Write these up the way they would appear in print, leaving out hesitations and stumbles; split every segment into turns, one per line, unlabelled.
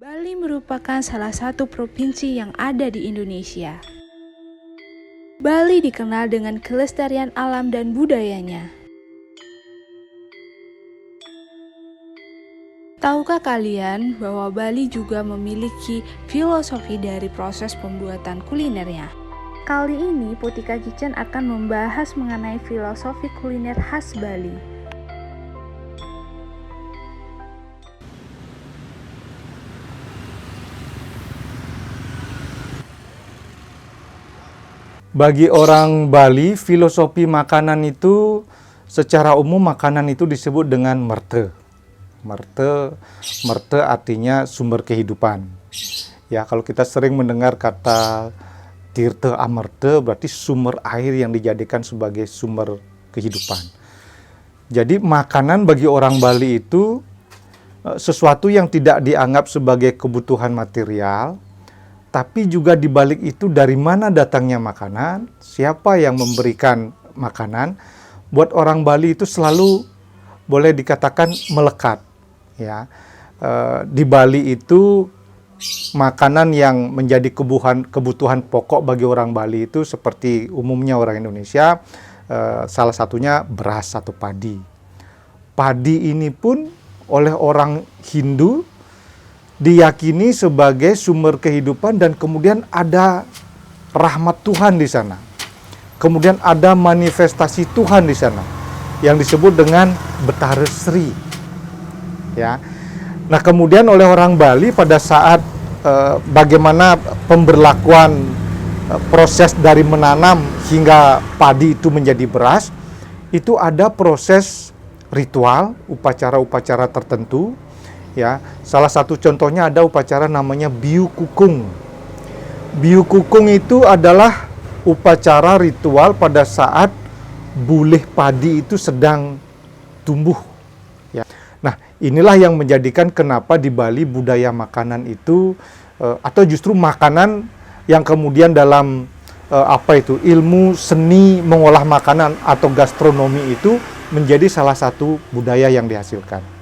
Bali merupakan salah satu provinsi yang ada di Indonesia. Bali dikenal dengan kelestarian alam dan budayanya. Tahukah kalian bahwa Bali juga memiliki filosofi dari proses pembuatan kulinernya? Kali ini Putika Kitchen akan membahas mengenai filosofi kuliner khas Bali.
Bagi orang Bali, filosofi makanan itu secara umum makanan itu disebut dengan merte. Merte artinya sumber kehidupan. Ya, kalau kita sering mendengar kata tirta amerte berarti sumber air yang dijadikan sebagai sumber kehidupan. Jadi makanan bagi orang Bali itu sesuatu yang tidak dianggap sebagai kebutuhan material, tapi juga di balik itu dari mana datangnya makanan, siapa yang memberikan makanan, buat orang Bali itu selalu boleh dikatakan melekat. Ya, di Bali itu makanan yang menjadi kebutuhan pokok bagi orang Bali itu seperti umumnya orang Indonesia, salah satunya beras atau padi. Padi ini pun oleh orang Hindu diyakini sebagai sumber kehidupan dan kemudian ada rahmat Tuhan di sana. Kemudian ada manifestasi Tuhan di sana yang disebut dengan Betara Sri. Ya. Nah, kemudian oleh orang Bali pada saat bagaimana pemberlakuan proses dari menanam hingga padi itu menjadi beras, itu ada proses ritual, upacara-upacara tertentu. Ya, salah satu contohnya ada upacara namanya Biu Kukung. Biu Kukung itu adalah upacara ritual pada saat bulih padi itu sedang tumbuh. Ya. Nah, inilah yang menjadikan kenapa di Bali budaya makanan itu atau justru makanan yang kemudian dalam ilmu seni mengolah makanan atau gastronomi itu menjadi salah satu budaya yang dihasilkan.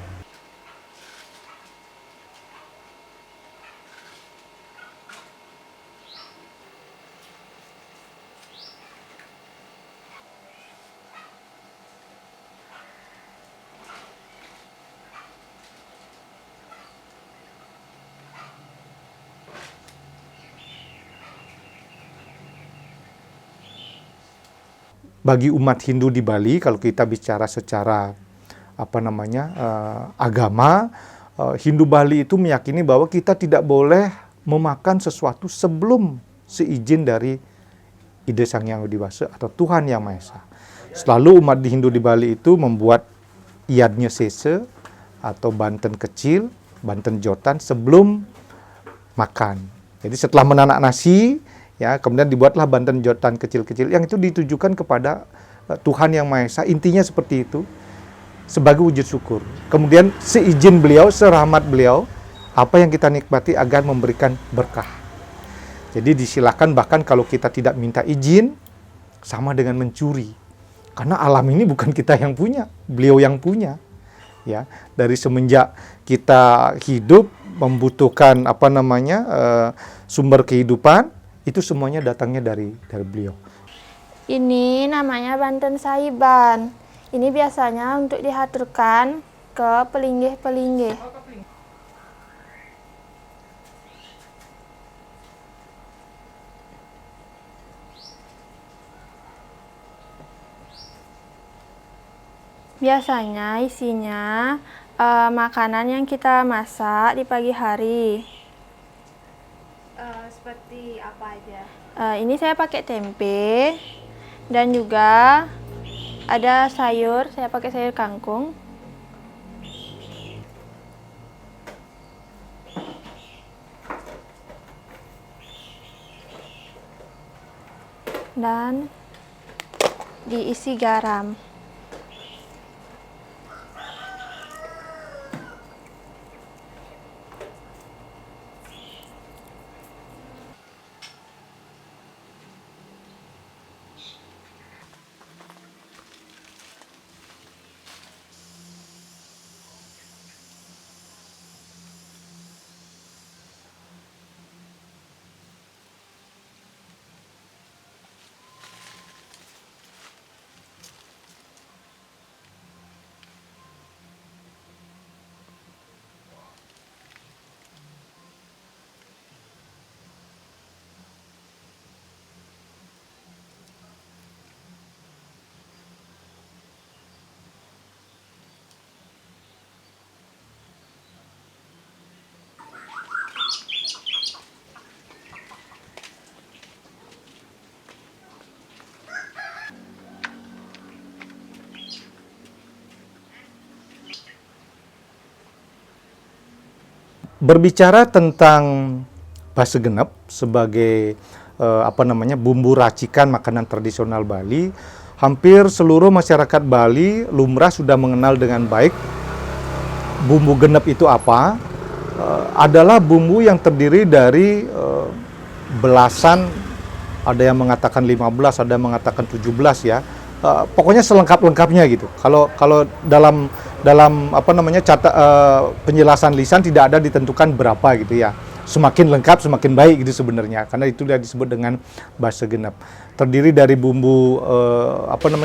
Bagi umat Hindu di Bali, kalau kita bicara secara agama, Hindu Bali itu meyakini bahwa kita tidak boleh memakan sesuatu sebelum seizin dari Ide Sang Hyang Widi Wasa atau Tuhan Yang Maha Esa. Selalu umat di Hindu di Bali itu membuat iadnya sese atau banten kecil, banten jotan sebelum makan. Jadi setelah menanak nasi, ya, kemudian dibuatlah banten jotan kecil-kecil yang itu ditujukan kepada Tuhan Yang Maha Esa. Intinya seperti itu, sebagai wujud syukur. Kemudian seizin beliau, serahmat beliau, apa yang kita nikmati agar memberikan berkah. Jadi disilakan bahkan kalau kita tidak minta izin, sama dengan mencuri. Karena alam ini bukan kita yang punya, beliau yang punya. Ya, dari semenjak kita hidup membutuhkan sumber kehidupan, itu semuanya datangnya dari beliau.
Ini namanya Banten Saiban. Ini biasanya untuk dihaturkan ke pelinggih-pelinggih. Biasanya isinya makanan yang kita masak di pagi hari.
Seperti apa aja?
Ini saya pakai tempe dan juga ada sayur, saya pakai sayur kangkung. Dan diisi garam.
Berbicara tentang base genep sebagai bumbu racikan makanan tradisional Bali, hampir seluruh masyarakat Bali lumrah sudah mengenal dengan baik bumbu genep itu apa. Adalah bumbu yang terdiri dari belasan, ada yang mengatakan 15, ada yang mengatakan 17 ya. Pokoknya selengkap-lengkapnya gitu. Kalau dalam penjelasan lisan tidak ada ditentukan berapa gitu ya. Semakin lengkap semakin baik gitu sebenarnya, karena itu sudah disebut dengan base genep. Terdiri dari bumbu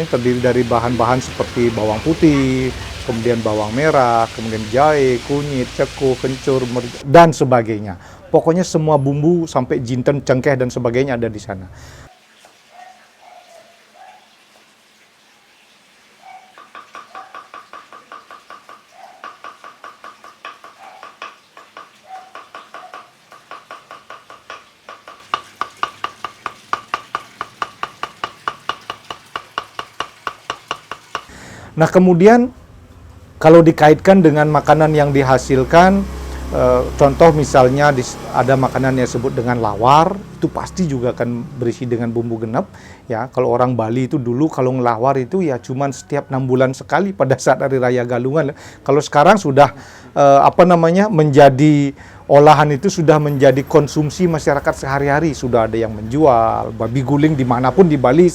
terdiri dari bahan-bahan seperti bawang putih, kemudian bawang merah, kemudian jahe, kunyit, ceku, kencur, dan sebagainya. Pokoknya semua bumbu sampai jinten, cengkeh dan sebagainya ada di sana. Nah kemudian kalau dikaitkan dengan makanan yang dihasilkan, contoh misalnya ada makanan yang disebut dengan lawar, itu pasti juga akan berisi dengan bumbu genep. Ya, kalau orang Bali itu dulu kalau ngelawar itu ya cuman setiap 6 bulan sekali pada saat Hari Raya Galungan. Kalau sekarang sudah menjadi olahan itu sudah menjadi konsumsi masyarakat sehari-hari. Sudah ada yang menjual babi guling dimanapun di Bali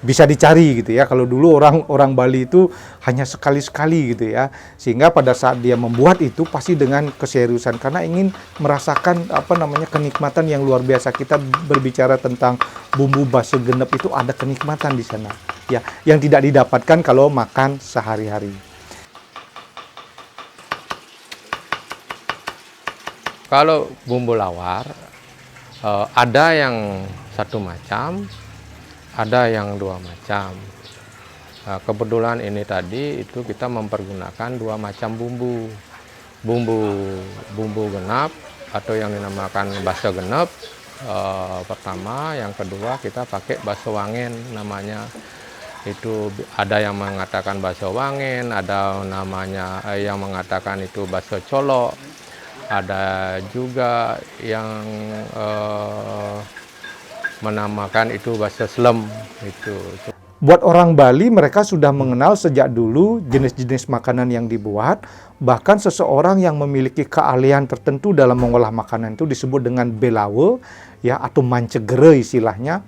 bisa dicari gitu ya. Kalau dulu orang Bali itu hanya sekali-sekali gitu ya. Sehingga pada saat dia membuat itu pasti dengan keseriusan karena ingin merasakan kenikmatan yang luar biasa. Kita berbicara tentang bumbu base genep itu ada kenikmatan di sana ya, yang tidak didapatkan kalau makan sehari-hari.
Kalau bumbu lawar ada yang satu macam, ada yang dua macam. Nah, kebetulan ini tadi itu kita mempergunakan dua macam bumbu. Bumbu genep atau yang dinamakan base genep pertama, yang kedua kita pakai base wangen namanya. Itu ada yang mengatakan base wangen, ada namanya yang mengatakan itu base colok, ada juga yang menamakan itu base slem itu.
Buat orang Bali, mereka sudah mengenal sejak dulu jenis-jenis makanan yang dibuat. Bahkan seseorang yang memiliki keahlian tertentu dalam mengolah makanan itu disebut dengan belawe ya, atau mancegere istilahnya.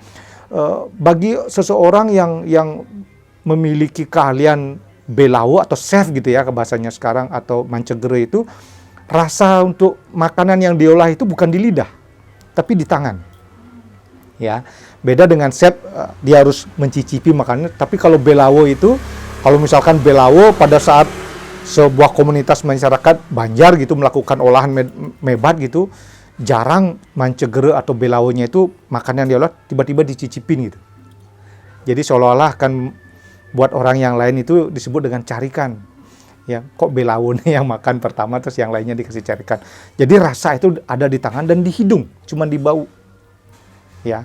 Bagi seseorang yang memiliki keahlian belawe atau chef gitu ya bahasanya sekarang, atau mancegere itu, rasa untuk makanan yang diolah itu bukan di lidah tapi di tangan. Ya, beda dengan chef, dia harus mencicipi makanannya. Tapi kalau belawo itu, kalau misalkan belawo pada saat sebuah komunitas masyarakat Banjar gitu melakukan olahan mebat gitu, jarang mancegere atau belawonya itu makanan yang diolah tiba-tiba dicicipin gitu. Jadi seolah-olah kan buat orang yang lain itu disebut dengan carikan. Ya, kok belawonya yang makan pertama terus yang lainnya dikasih carikan. Jadi rasa itu ada di tangan dan di hidung, cuma di bau. Ya.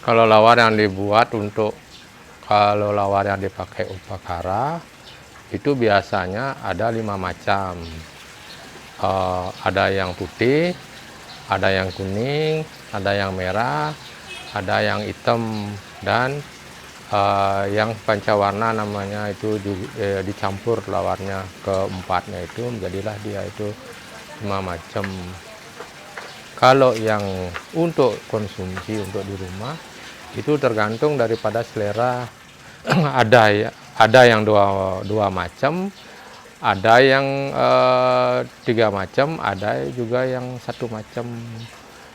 Kalau lawar yang dibuat kalau lawar yang dipakai upakara itu biasanya ada 5 macam. Ada yang putih, ada yang kuning, ada yang merah, ada yang hitam, dan yang pancawarna namanya itu dicampur lawarnya keempatnya itu menjadilah dia itu 5 macam. Kalau yang untuk konsumsi untuk di rumah Itu tergantung daripada selera. Ada yang dua macam, ada yang 3 macam, ada juga yang 1 macam.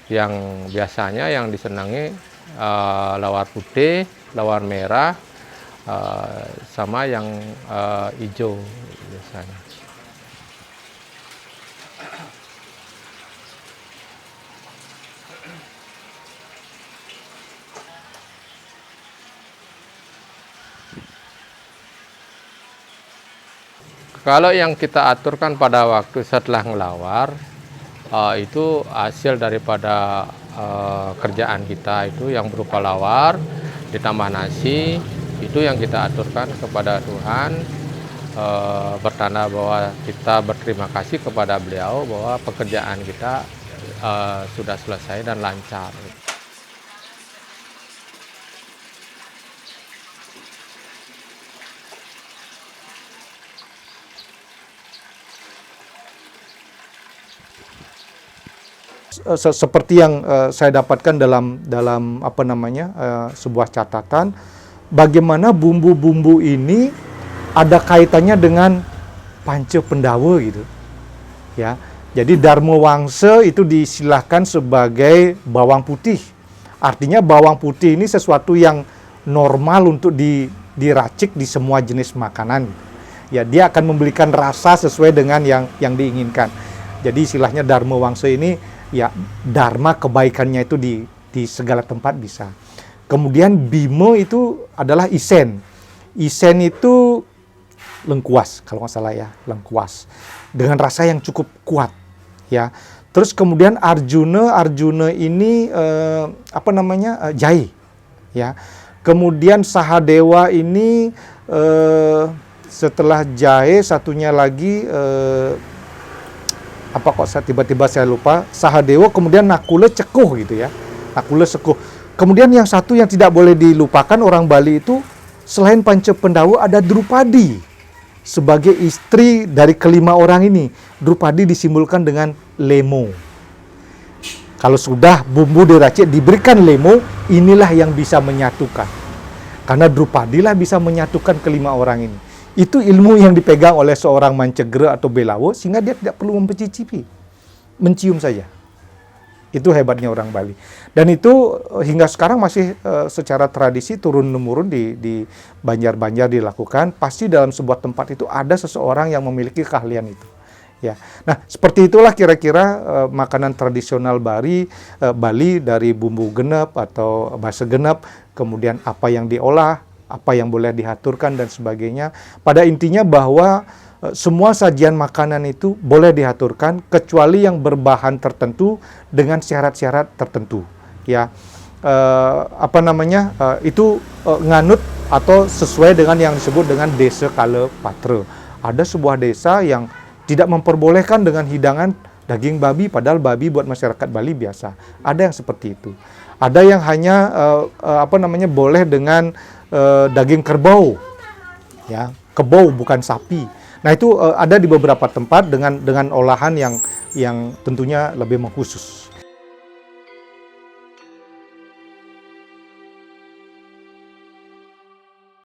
Yang biasanya yang disenangi lawar putih, lawar merah, sama yang hijau biasanya. Kalau yang kita aturkan pada waktu setelah ngelawar, itu hasil daripada kerjaan kita itu yang berupa lawar, ditambah nasi, itu yang kita aturkan kepada Tuhan, bertanda bahwa kita berterima kasih kepada beliau bahwa pekerjaan kita sudah selesai dan lancar.
Seperti yang saya dapatkan dalam apa namanya sebuah catatan, bagaimana bumbu-bumbu ini ada kaitannya dengan Panca Pendawa gitu, ya. Jadi Dharma Wangsa itu disilahkan sebagai bawang putih. Artinya bawang putih ini sesuatu yang normal untuk diracik di semua jenis makanan. Ya, dia akan memberikan rasa sesuai dengan yang diinginkan. Jadi istilahnya Dharma Wangsa ini ya dharma kebaikannya itu di segala tempat bisa. Kemudian Bima itu adalah isen. Isen itu lengkuas kalau nggak salah ya, lengkuas dengan rasa yang cukup kuat ya. Terus kemudian Arjuna ini apa namanya jahe ya. Kemudian Sahadewa ini setelah jahe satunya lagi apa kok tiba-tiba saya lupa, Sahadewa, kemudian Nakula Cekuh gitu ya. Nakula Cekuh. Kemudian yang satu yang tidak boleh dilupakan orang Bali itu selain Panca Pendawa ada Drupadi sebagai istri dari kelima orang ini. Drupadi disimbolkan dengan lemo. Kalau sudah bumbu diracik diberikan lemo, inilah yang bisa menyatukan. Karena Drupadi lah bisa menyatukan kelima orang ini. Itu ilmu yang dipegang oleh seorang Mancegera atau Belawo sehingga dia tidak perlu mencicipi, mencium saja. Itu hebatnya orang Bali. Dan itu hingga sekarang masih secara tradisi turun-temurun di Banjar-Banjar dilakukan. Pasti dalam sebuah tempat itu ada seseorang yang memiliki keahlian itu. Ya. Nah, seperti itulah kira-kira makanan tradisional Bali dari bumbu genep atau basa genep, kemudian apa yang diolah, apa yang boleh diaturkan dan sebagainya. Pada intinya bahwa semua sajian makanan itu boleh diaturkan kecuali yang berbahan tertentu dengan syarat-syarat tertentu. Ya, apa namanya itu nganut atau sesuai dengan yang disebut dengan desa kala patra. Ada sebuah desa yang tidak memperbolehkan dengan hidangan daging babi, padahal babi buat masyarakat Bali biasa. Ada yang seperti itu. Ada yang hanya apa namanya boleh dengan daging kerbau, ya, kebau bukan sapi. Nah itu ada di beberapa tempat dengan olahan yang tentunya lebih mengkhusus.